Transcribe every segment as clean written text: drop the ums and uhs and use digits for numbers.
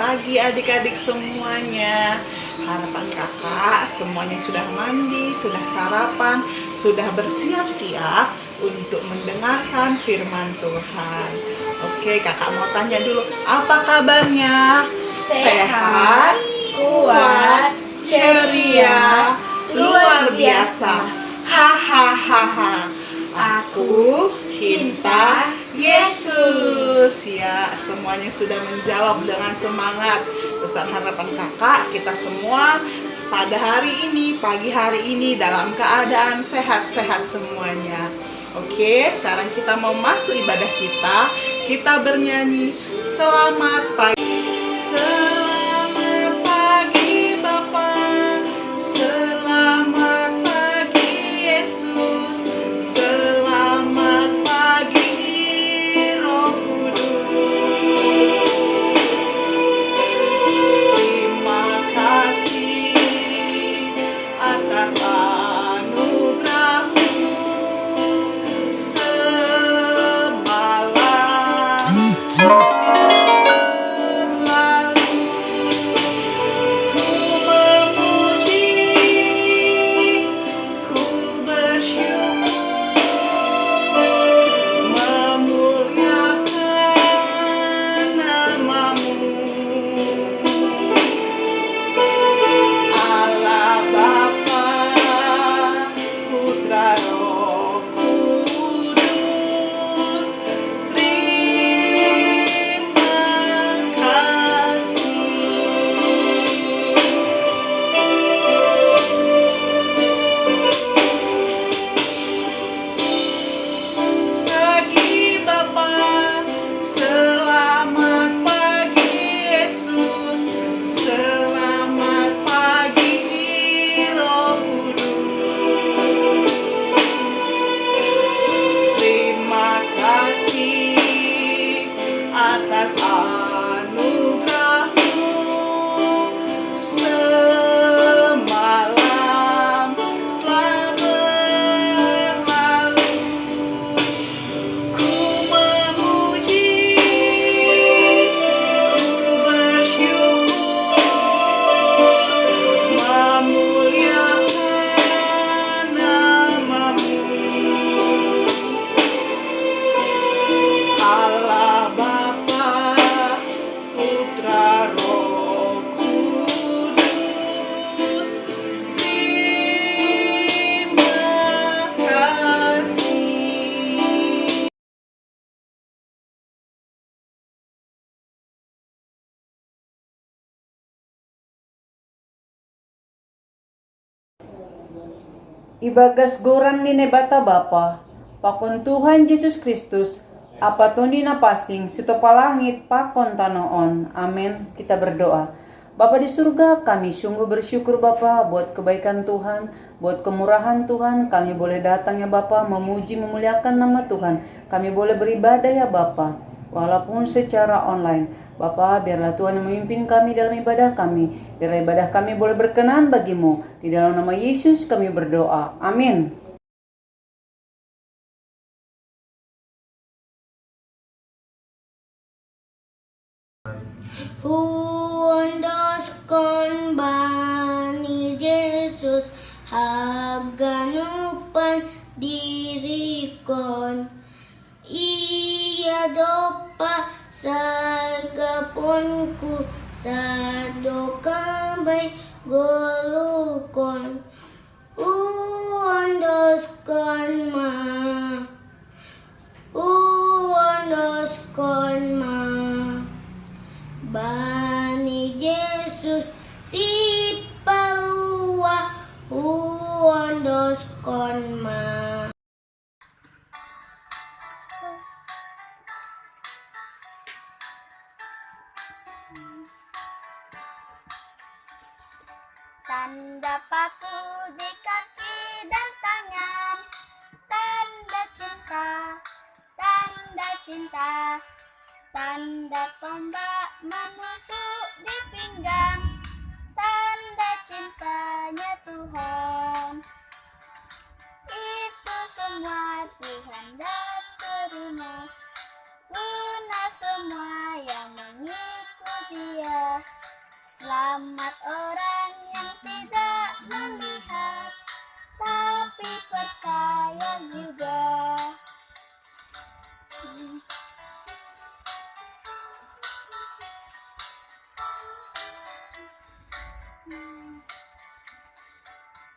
pagi adik-adik semuanya. Harapan kakak semuanya sudah mandi, sudah sarapan, sudah bersiap-siap untuk mendengarkan firman Tuhan. Oke, kakak mau tanya dulu, apa kabarnya? Sehat, kuat, ceria, luar biasa. Hahaha. Aku cinta Yesus. Ya, semuanya sudah menjawab dengan semangat. Besar harapan kakak, kita semua pada hari ini, pagi hari ini dalam keadaan sehat-sehat semuanya. Oke, sekarang kita mau masuk ibadah kita. Kita bernyanyi selamat pagi. Selamat pagi Bapa. Selamat pagi Yesus. Selamat pagi Roh Kudus. Terima kasih atas anugerah-Mu semalam berlalu. Ku memuji, ku bersyukur, memuliakan nama-Mu. Allah Bapa, Putra Roh Kudus, terima kasih. Pagi Bapa, selamat pagi Yesus, selamat pagi Roh Kudus. Terima kasih atas anugerah-Mu semalam telah berlalu. Ku memuji, ku bersyukur, memuliakan nama-Mu. Allah Bapa, Putra Roh Kudus, terima kasih. Ibagas goran ni nebata Bapa, pakon Tuhan Yesus Kristus, apa tondi na pasing sito palangit pakon tanoon. Amin. Kita berdoa. Bapa di surga, kami sungguh bersyukur Bapa buat kebaikan Tuhan, buat kemurahan Tuhan. Kami boleh datang ya Bapa, memuji memuliakan nama Tuhan. Kami boleh beribadah ya Bapa, walaupun secara online. Bapa, biarlah Tuhan yang memimpin kami dalam ibadah kami. Biarlah ibadah kami boleh berkenan bagimu. Di dalam nama Yesus kami berdoa. Amin. Hundos kon bani Yesus haganupan dirikon. Ia dopa sagaponku sadokambay golukon. Hundos kon ma, hundos kon ma. Bani Yesus si palua huondos konma. Tanda paku di kaki dan tangan, tanda cinta, tanda cinta. Tanda tombak menusuk di pinggang, tanda cintanya Tuhan. Itu semua Tuhan dah terima, lunas semua yang mengikut Dia. Selamat orang yang tidak melihat, tapi percaya juga.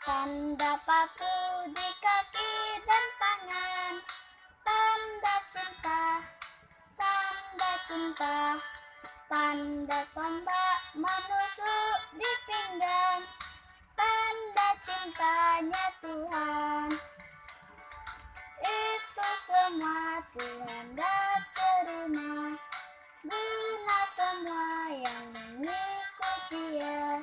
Tanda paku di kaki dan tangan, tanda cinta, tanda cinta. Tanda tombak menusuk di pinggang, tanda cintanya Tuhan. Itu semua Tuhan dah terima, guna semua yang mengikuti Dia.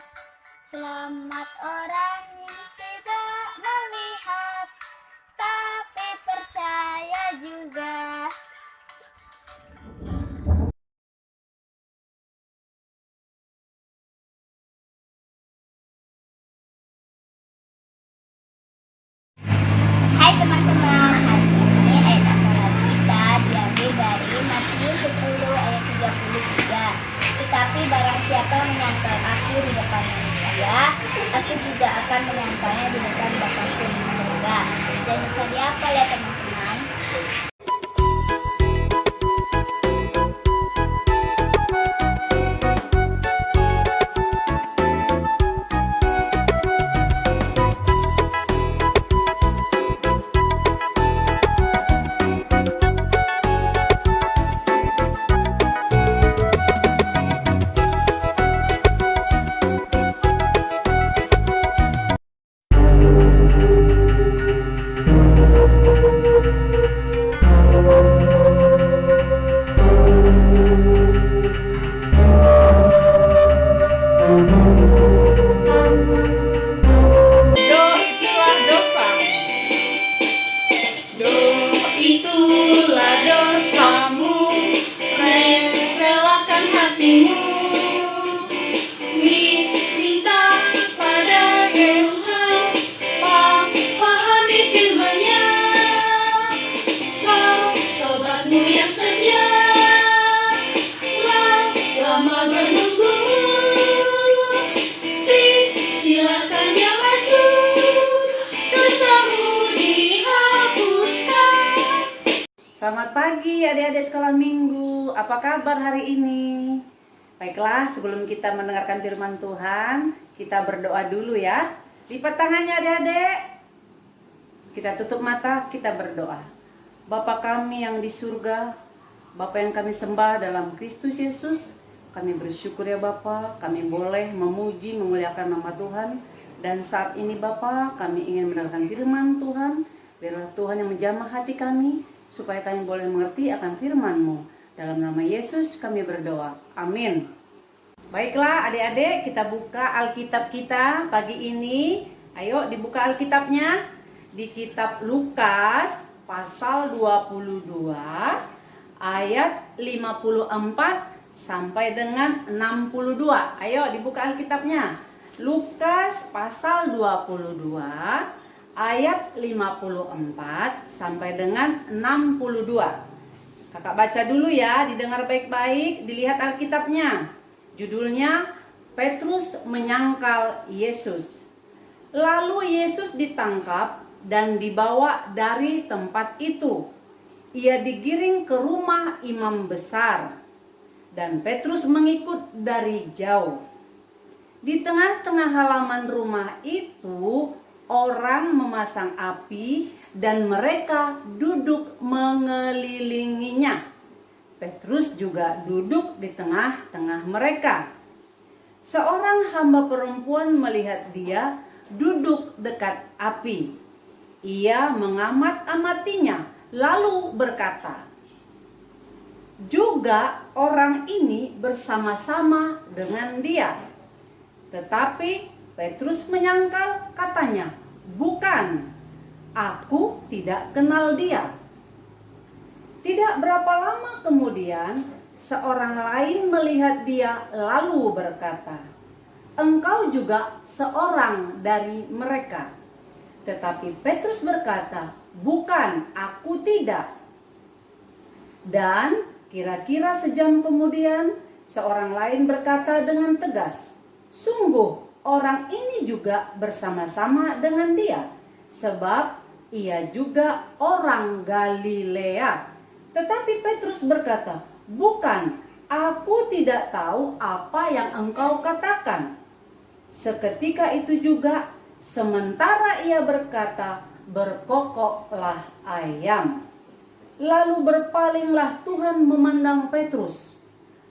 Selamat orang yang tidak melihat, tapi percaya juga. Hai teman-teman, hari ini ayat hafalan kita diambil dari Matius 10 ayat 33. Tetapi barang siapa menyangkal aku di depan manusia, aku juga akan menyangkalnya di depan Bapakku di surga. Jangan lupa dihafal ya teman-teman. Selamat pagi adik-adik sekolah minggu. Apa kabar hari ini? Baiklah, sebelum kita mendengarkan firman Tuhan, kita berdoa dulu ya. Lipat tangannya adik-adik. Kita tutup mata, kita berdoa. Bapa kami yang di surga, Bapa yang kami sembah dalam Kristus Yesus, kami bersyukur ya Bapa, kami boleh memuji, memuliakan nama Tuhan. Dan saat ini Bapa, kami ingin mendengarkan firman Tuhan. Biarlah Tuhan yang menjamah hati kami, supaya kami boleh mengerti akan firman-Mu. Dalam nama Yesus kami berdoa. Amin. Baiklah adik-adik, kita buka Alkitab kita pagi ini. Ayo dibuka Alkitabnya. Di kitab Lukas pasal 22 ayat 54 sampai dengan 62. Ayo dibuka Alkitabnya. Lukas pasal 22 ayat 54 sampai dengan 62. Kakak baca dulu ya, didengar baik-baik, dilihat Alkitabnya. Judulnya Petrus menyangkal Yesus. Lalu Yesus ditangkap dan dibawa dari tempat itu. Ia digiring ke rumah imam besar, dan Petrus mengikut dari jauh. Di tengah-tengah halaman rumah itu, orang memasang api dan mereka duduk mengelilinginya. Petrus juga duduk di tengah-tengah mereka. Seorang hamba perempuan melihat dia duduk dekat api. Ia mengamat-amatinya lalu berkata, "Juga orang ini bersama-sama dengan dia." Tetapi Petrus menyangkal, katanya, "Bukan, aku tidak kenal dia." Tidak berapa lama kemudian, seorang lain melihat dia lalu berkata, "Engkau juga seorang dari mereka." Tetapi Petrus berkata, "Bukan, aku tidak." Dan kira-kira sejam kemudian, seorang lain berkata dengan tegas, Sungguh orang ini juga bersama-sama dengan dia, sebab ia juga orang Galilea. Tetapi Petrus berkata, "Bukan, aku tidak tahu apa yang engkau katakan." Seketika itu juga, sementara ia berkata, berkokoklah ayam. Lalu berpalinglah Tuhan memandang Petrus.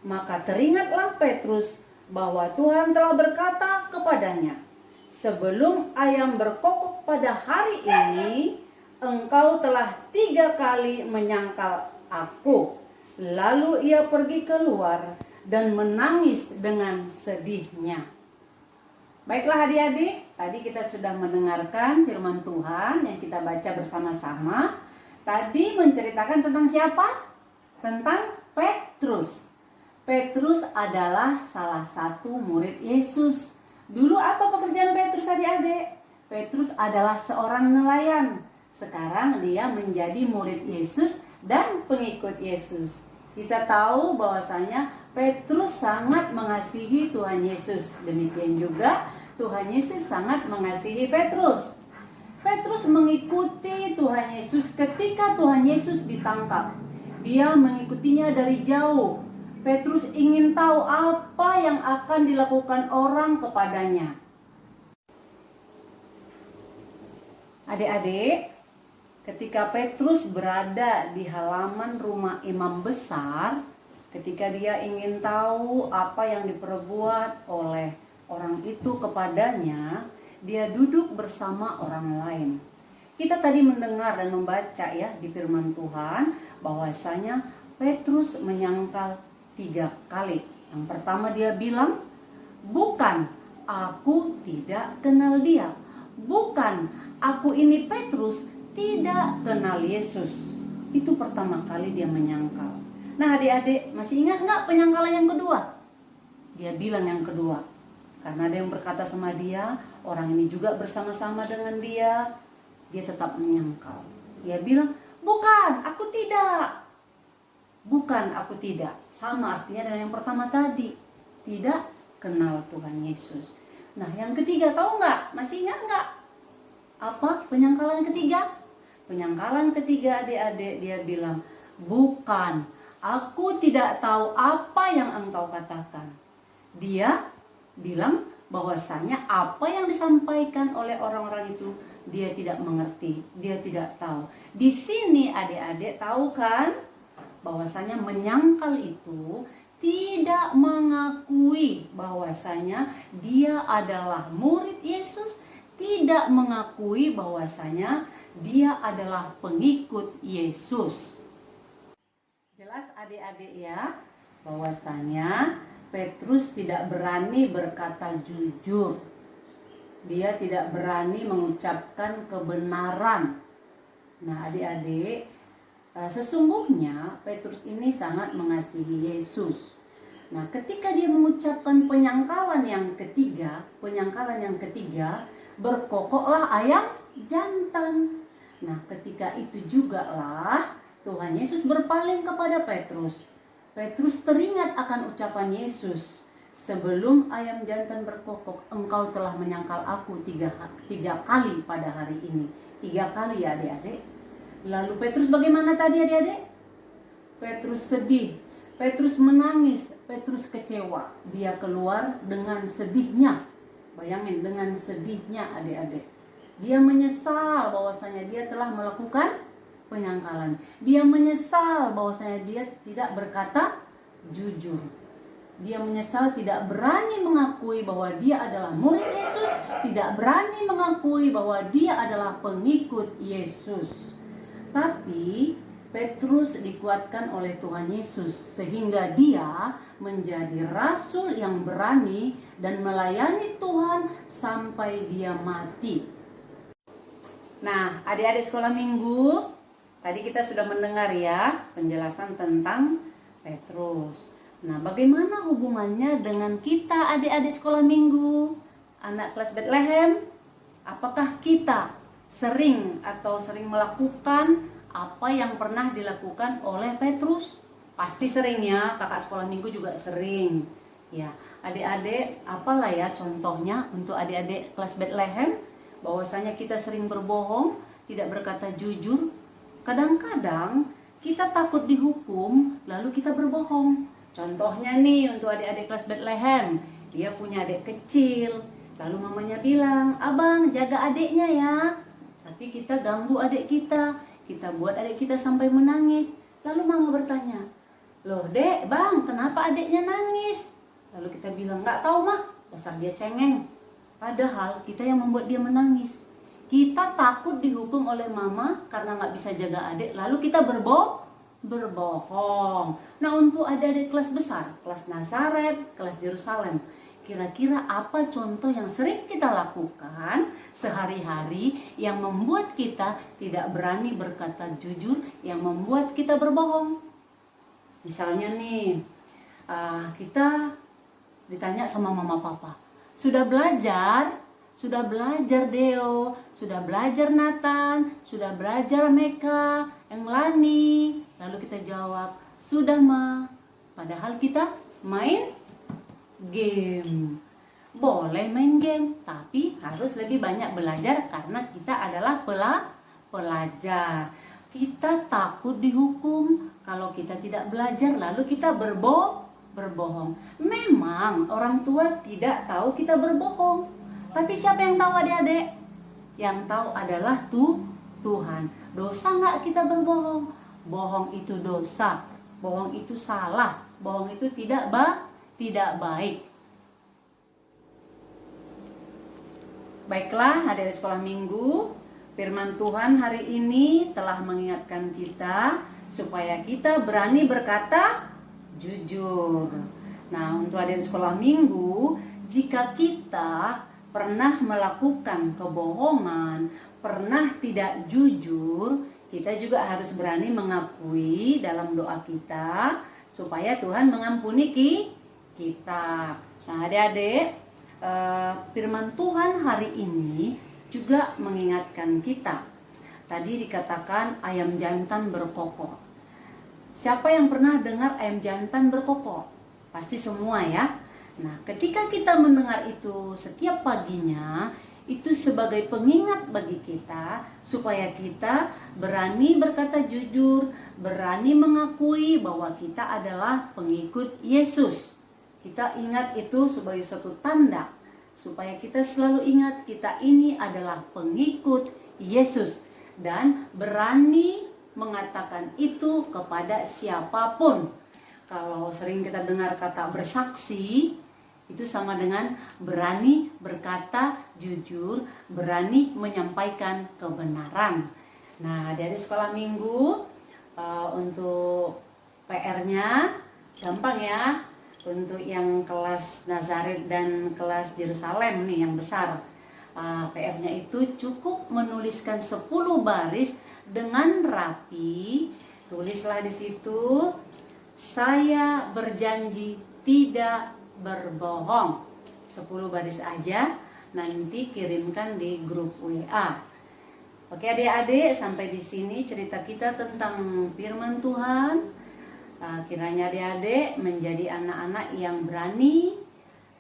Maka teringatlah Petrus bahwa Tuhan telah berkata kepadanya, "Sebelum ayam berkokok pada hari ini, engkau telah 3 kali menyangkal aku." Lalu ia pergi keluar dan menangis dengan sedihnya. Baiklah adik-adik, tadi kita sudah mendengarkan firman Tuhan yang kita baca bersama-sama. Tadi menceritakan tentang siapa? Tentang Petrus. Petrus adalah salah satu murid Yesus. Dulu apa pekerjaan Petrus adik-adik? Petrus adalah seorang nelayan. Sekarang dia menjadi murid Yesus dan pengikut Yesus. Kita tahu bahwasanya Petrus sangat mengasihi Tuhan Yesus. Demikian juga Tuhan Yesus sangat mengasihi Petrus. Petrus mengikuti Tuhan Yesus ketika Tuhan Yesus ditangkap. Dia mengikutinya dari jauh. Petrus ingin tahu apa yang akan dilakukan orang kepadanya. Adik-adik, ketika Petrus berada di halaman rumah imam besar, ketika dia ingin tahu apa yang diperbuat oleh orang itu kepadanya, dia duduk bersama orang lain. Kita tadi mendengar dan membaca ya di firman Tuhan bahwasanya Petrus menyangkal 3 kali. Yang pertama dia bilang, "Bukan, aku tidak kenal dia. Bukan, aku ini Petrus tidak kenal Yesus." Itu pertama kali dia menyangkal. Nah adik-adik, masih ingat nggak penyangkalan yang kedua? Dia bilang yang kedua, karena ada yang berkata sama dia, orang ini juga bersama-sama dengan dia, dia tetap menyangkal. Dia bilang, "Bukan, aku tidak." Bukan, aku tidak. Sama artinya dengan yang pertama tadi. Tidak kenal Tuhan Yesus. Nah yang ketiga tahu nggak? Masih ingat nggak? Apa penyangkalan ketiga? Penyangkalan ketiga adik-adik dia bilang, "Bukan, aku tidak tahu apa yang engkau katakan." Dia bilang bahwasanya apa yang disampaikan oleh orang-orang itu dia tidak mengerti, dia tidak tahu. Di sini adik-adik tahu kan bahwasanya menyangkal itu tidak mengakui bahwasanya dia adalah murid Yesus, tidak mengakui bahwasanya dia adalah pengikut Yesus. Jelas adik-adik ya, bahwasanya Petrus tidak berani berkata jujur. Dia tidak berani mengucapkan kebenaran. Nah adik-adik, sesungguhnya Petrus ini sangat mengasihi Yesus. Nah ketika dia mengucapkan penyangkalan yang ketiga, berkokoklah ayam jantan. Nah ketika itu juga lah Tuhan Yesus berpaling kepada Petrus. Petrus teringat akan ucapan Yesus, "Sebelum ayam jantan berkokok, engkau telah menyangkal aku 3 kali pada hari ini." 3 kali ya adik-adik. Lalu Petrus bagaimana tadi adik-adik? Petrus sedih, Petrus menangis, Petrus kecewa. Dia keluar dengan sedihnya. Bayangin dengan sedihnya adik-adik. Dia menyesal bahwasanya dia telah melakukan penyangkalan. Dia menyesal bahwasanya dia tidak berkata jujur. Dia menyesal tidak berani mengakui bahwa dia adalah murid Yesus, tidak berani mengakui bahwa dia adalah pengikut Yesus. Tapi Petrus dikuatkan oleh Tuhan Yesus sehingga dia menjadi rasul yang berani dan melayani Tuhan sampai dia mati. Nah, adik-adik sekolah minggu, tadi kita sudah mendengar ya penjelasan tentang Petrus. Nah, bagaimana hubungannya dengan kita adik-adik sekolah minggu, anak kelas Bethlehem? Apakah kita sering melakukan apa yang pernah dilakukan oleh Petrus? Pasti sering ya, kakak sekolah minggu juga sering. Ya, Adik-adik, apalah ya contohnya untuk adik-adik kelas Bethlehem, bahwasanya kita sering berbohong, tidak berkata jujur. Kadang-kadang kita takut dihukum, lalu kita berbohong. Contohnya nih untuk adik-adik kelas Bethlehem, dia punya adik kecil, lalu mamanya bilang, "Abang, jaga adiknya ya." Tapi kita ganggu adik kita buat adik kita sampai menangis. Lalu mama bertanya, "Loh dek, bang, kenapa adiknya nangis?" Lalu kita bilang, "Nggak tahu mah, dasar dia cengeng." Padahal kita yang membuat dia menangis. Kita takut dihukum oleh mama karena nggak bisa jaga adik, lalu kita berbohong. Nah, untuk adik-adik kelas besar, kelas Nazaret, kelas Yerusalem, kira-kira apa contoh yang sering kita lakukan sehari-hari yang membuat kita tidak berani berkata jujur, yang membuat kita berbohong? Misalnya nih, kita ditanya sama mama papa, "Sudah belajar? Sudah belajar Deo? Sudah belajar Nathan? Sudah belajar Meka? Englani?" Lalu kita jawab, "Sudah ma." Padahal kita main game. Boleh main game, tapi harus lebih banyak belajar karena kita adalah pelajar. Kita takut dihukum kalau kita tidak belajar, lalu kita berbohong. Memang orang tua tidak tahu kita berbohong, tapi siapa yang tahu adik-adik? Yang tahu adalah Tuhan. Dosa nggak kita berbohong? Bohong itu dosa, bohong itu salah, bohong itu tidak baik. Baiklah adik-adik sekolah minggu, firman Tuhan hari ini telah mengingatkan kita supaya kita berani berkata jujur. Nah, untuk adik-adik sekolah minggu, jika kita pernah melakukan kebohongan, pernah tidak jujur, kita juga harus berani mengakui dalam doa kita supaya Tuhan mengampuni kita. Nah, adik-adik, firman Tuhan hari ini juga mengingatkan kita. Tadi dikatakan ayam jantan berkokok. Siapa yang pernah dengar ayam jantan berkokok? Pasti semua ya. Nah, ketika kita mendengar itu setiap paginya, itu sebagai pengingat bagi kita supaya kita berani berkata jujur, berani mengakui bahwa kita adalah pengikut Yesus. Kita ingat itu sebagai suatu tanda supaya kita selalu ingat kita ini adalah pengikut Yesus dan berani mengatakan itu kepada siapapun. Kalau sering kita dengar kata bersaksi, itu sama dengan berani berkata jujur, berani menyampaikan kebenaran. Nah, dari sekolah minggu, untuk PR-nya gampang ya. Untuk yang kelas Nazaret dan kelas Yerusalem nih yang besar, PR-nya itu cukup menuliskan 10 baris dengan rapi. Tulislah di situ, "Saya berjanji tidak berbohong." 10 baris aja, nanti kirimkan di grup WA. Oke adik-adik, sampai di sini cerita kita tentang firman Tuhan. Kiranya adik-adik menjadi anak-anak yang berani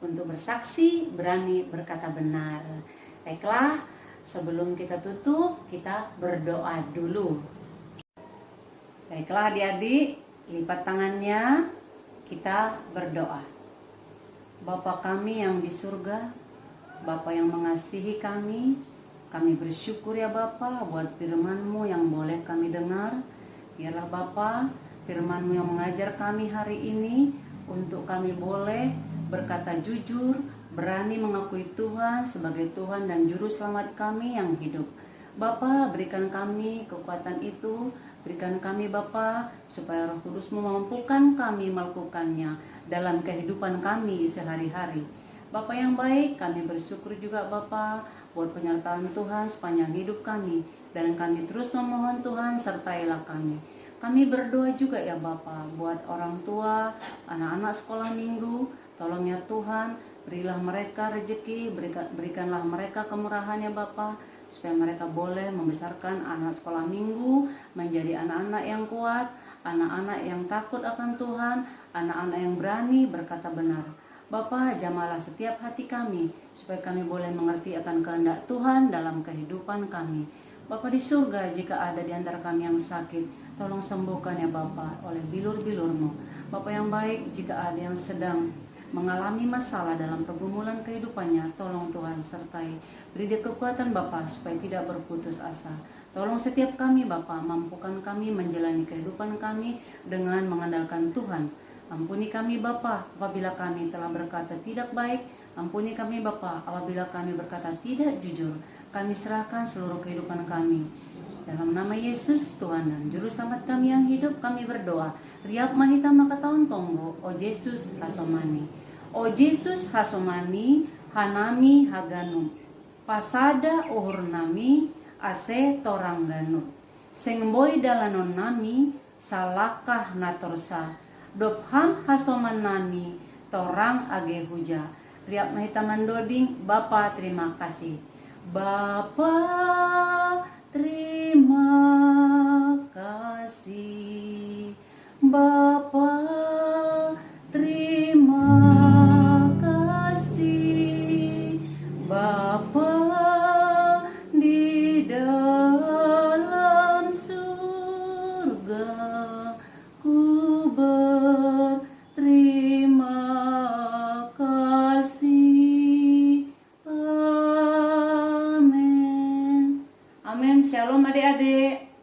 untuk bersaksi, berani berkata benar. Baiklah, sebelum kita tutup, kita berdoa dulu. Baiklah adik-adik, lipat tangannya, kita berdoa. Bapa kami yang di surga, Bapa yang mengasihi kami bersyukur ya Bapa buat firman-Mu yang boleh kami dengar. Biarlah Bapa, firman-Mu yang mengajar kami hari ini untuk kami boleh berkata jujur, berani mengakui Tuhan sebagai Tuhan dan Juru Selamat kami yang hidup. Bapa, berikan kami kekuatan itu, berikan kami Bapa, supaya Roh Kudus-Mu memampukan kami melakukannya dalam kehidupan kami sehari-hari. Bapa yang baik, kami bersyukur juga Bapa buat penyertaan Tuhan sepanjang hidup kami, dan kami terus memohon Tuhan sertailah kami. Kami berdoa juga ya Bapa buat orang tua, anak-anak sekolah minggu, tolong ya Tuhan, berilah mereka rezeki, berikanlah mereka kemurahan ya Bapa, supaya mereka boleh membesarkan anak sekolah minggu menjadi anak-anak yang kuat, anak-anak yang takut akan Tuhan, anak-anak yang berani berkata benar. Bapa, jamalah setiap hati kami, supaya kami boleh mengerti akan kehendak Tuhan dalam kehidupan kami. Bapa di surga, jika ada di antara kami yang sakit, tolong sembuhkan ya Bapa oleh bilur-bilur-Mu. Bapa yang baik, jika ada yang sedang mengalami masalah dalam pergumulan kehidupannya, tolong Tuhan sertai. Beri dia kekuatan Bapa supaya tidak berputus asa. Tolong setiap kami Bapa, mampukan kami menjalani kehidupan kami dengan mengandalkan Tuhan. Ampuni kami Bapa apabila kami telah berkata tidak baik. Ampuni kami Bapa apabila kami berkata tidak jujur. Kami serahkan seluruh kehidupan kami. Dalam nama Yesus Tuhan dan Juru Selamat kami yang hidup, kami berdoa. Riap mahita makataon tonggo, O Yesus hasomani. O Yesus hasomani, hanami haganu. Pasada uhur nami, ase torangganu. Sengboy dalanon nami, salakah natorsa. Dopham hasoman nami, torang age huja. Riap mahita mandoding, Bapa terima kasih. Bapa terima kasih. Bapa terima kasih. Bapa di dalam surga, ku berterima kasih. Amin. Amin. Shalom adik-adik.